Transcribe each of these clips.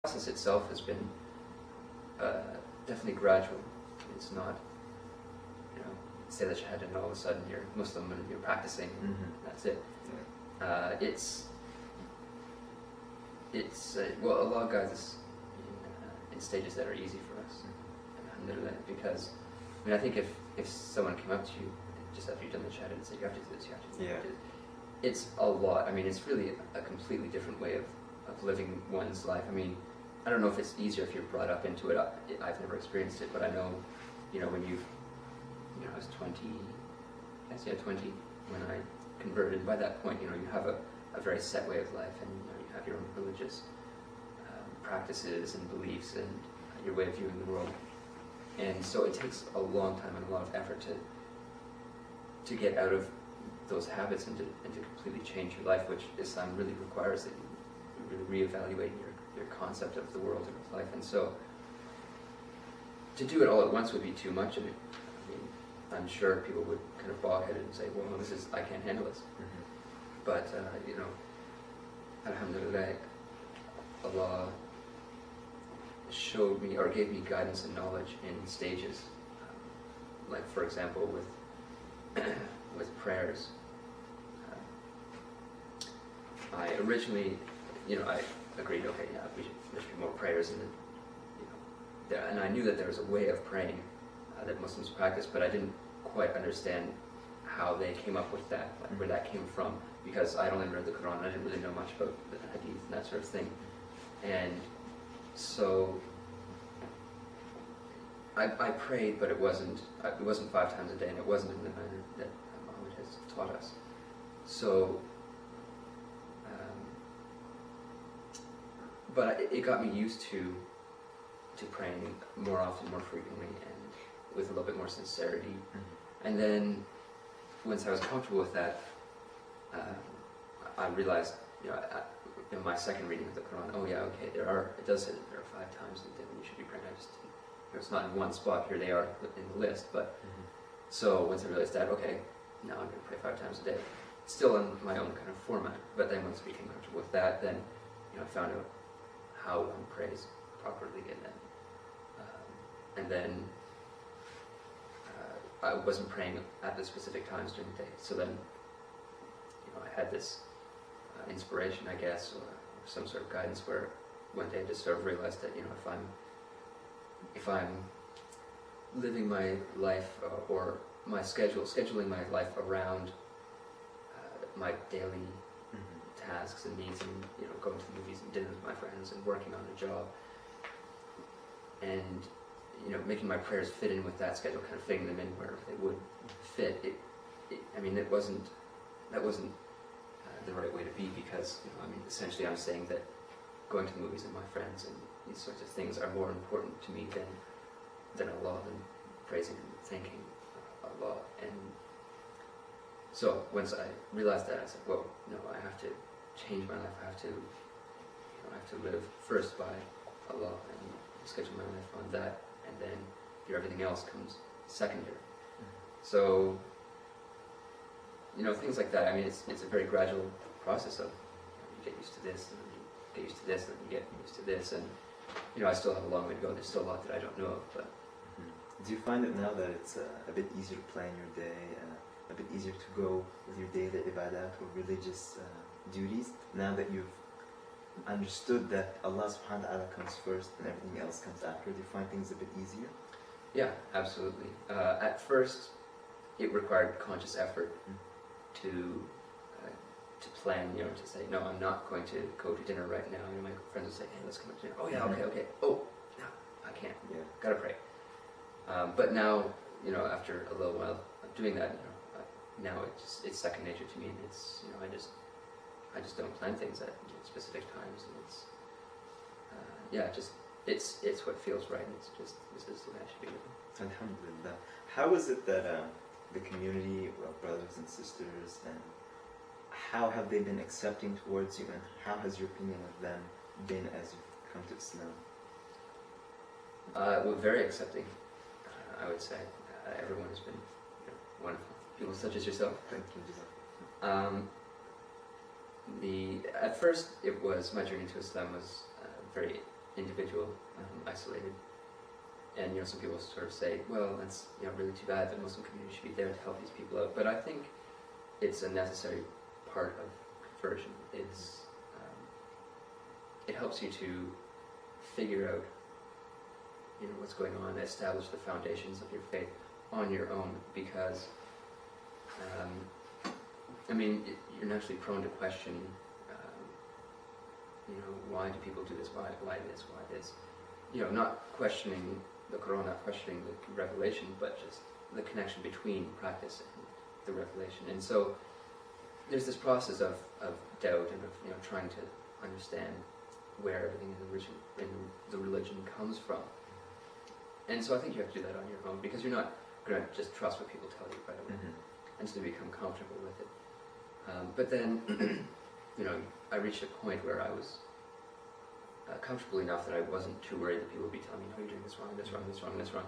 process itself has been definitely gradual. It's not, you know, say that Shahada and all of a sudden you're Muslim and you're practicing, and that's it. Well, Allah guides us in stages that are easy for us, because I mean, I think if someone came up to you just after you've done the Shahada and said you have to do this, you have to do that, it's a lot. I mean, it's really a completely different way of living one's life. I mean, I don't know if it's easier if you're brought up into it. I've never experienced it, but I know, when I was 20, 20 when I converted. By that point, you have a very set way of life, and you have your own religious practices and beliefs and your way of viewing the world. And so it takes a long time and a lot of effort to get out of those habits and to completely change your life, which Islam really requires, that you really reevaluate your concept of the world and of life. And so to do it all at once would be too much, and I'm sure people would kind of bog headed and say, well, no, I can't handle this. But alhamdulillah, Allah showed me or gave me guidance and knowledge in stages. Like, for example, with prayers. I originally, I agreed, okay, yeah, there should be more prayers, and I knew that there was a way of praying that Muslims practice, but I didn't quite understand how they came up with that, like where that came from, because I'd only read the Quran, and I didn't really know much about the Hadith and that sort of thing. And so I prayed, but it wasn't 5 times a day, and it wasn't in the manner that Muhammad has taught us. So, but it got me used to praying more often, more frequently, and with a little bit more sincerity. And then, once I was comfortable with that, I realized, in my second reading of the Quran, oh yeah, okay, it does say that there are 5 times a day when you should be praying. It's not in one spot, here they are in the list, but so once I realized that, okay, now I'm going to pray 5 times a day, still in my own kind of format. But then once I became comfortable with that, then I found out how one prays properly, and then I wasn't praying at the specific times during the day. So then, I had this inspiration, I guess, or some sort of guidance, where one day I just sort of realized that, if I'm living my life or my scheduling my life around my daily tasks and needs, and going to the movies and dinners with my friends and working on a job, and making my prayers fit in with that schedule, kind of fitting them in wherever they would fit. That wasn't the right way to be, because essentially I'm saying that going to the movies with my friends and these sorts of things are more important to me than Allah, and praising and thanking Allah. And so once I realized that, I said, well, no, I have to change my life. I have to live first by Allah and schedule my life on that, and then everything else comes secondary. So, things like that. It's a very gradual process of you get used to this, and then you get used to this, and then you get used to this, and I still have a long way to go. There's still a lot that I don't know of. But do you find it now that it's a bit easier to plan your day, a bit easier to go with your daily ibadat or religious duties, now that you've understood that Allah subhanahu wa ta'ala comes first and everything else comes after? Do you find things a bit easier? Yeah, absolutely. At first, it required conscious effort to plan, to say, no, I'm not going to go to dinner right now. My friends would say, hey, let's come to dinner. Oh yeah, okay. Oh, no, I can't. Yeah. Gotta pray. But now, after a little while of doing that, now it's second nature to me, and it's, I just don't plan things at specific times, and it's what feels right, and this is the way I should be living. Alhamdulillah. How is it that the community of brothers and sisters, and how have they been accepting towards you, and how has your opinion of them been as you've come to Islam? Well, very accepting, I would say. Everyone has been wonderful. People such as yourself. Thank you. At first, my journey to Islam was very individual, isolated. And some people sort of say, well, that's really too bad. The Muslim community should be there to help these people out. But I think it's a necessary part of conversion. It helps you to figure out what's going on, establish the foundations of your faith on your own, because you're naturally prone to question why do people do this, why this, not questioning the Quran, not questioning the revelation, but just the connection between practice and the revelation. And so there's this process of doubt and of trying to understand where everything in the religion comes from. And so I think you have to do that on your own, because you're not going to just trust what people tell you right away, and so become comfortable with it. But then, I reached a point where I was comfortable enough that I wasn't too worried that people would be telling me, no, you're doing this wrong, this wrong, this wrong, this wrong.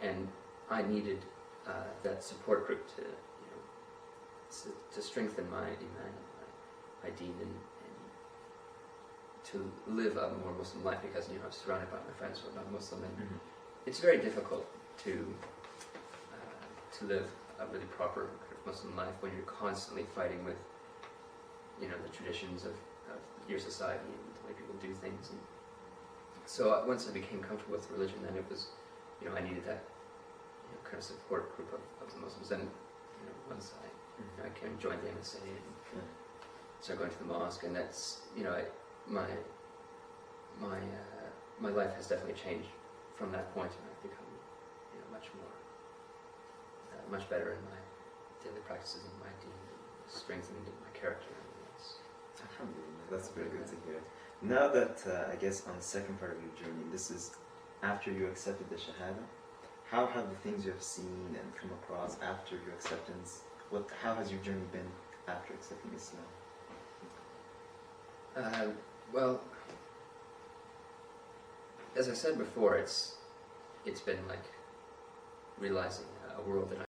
And I needed that support group to strengthen my iman, my deen, and to live a more Muslim life, because I'm surrounded by my friends who are not Muslim, and it's very difficult to live a really proper Muslim life when you're constantly fighting with the traditions of your society and the way people do things. And so once I became comfortable with religion, then it was I needed that kind of support group of the Muslims. And once I came and joined the MSA and started going to the mosque, and that's my life has definitely changed from that point, and I've become much better in my daily practices and my deen, strengthening my character. Alhamdulillah, that's very good to hear. Now that I guess on the second part of your journey, this is after you accepted the Shahada, how have the things you have seen and come across after your acceptance, how has your journey been after accepting Islam? Well, as I said before, it's been like realizing a world that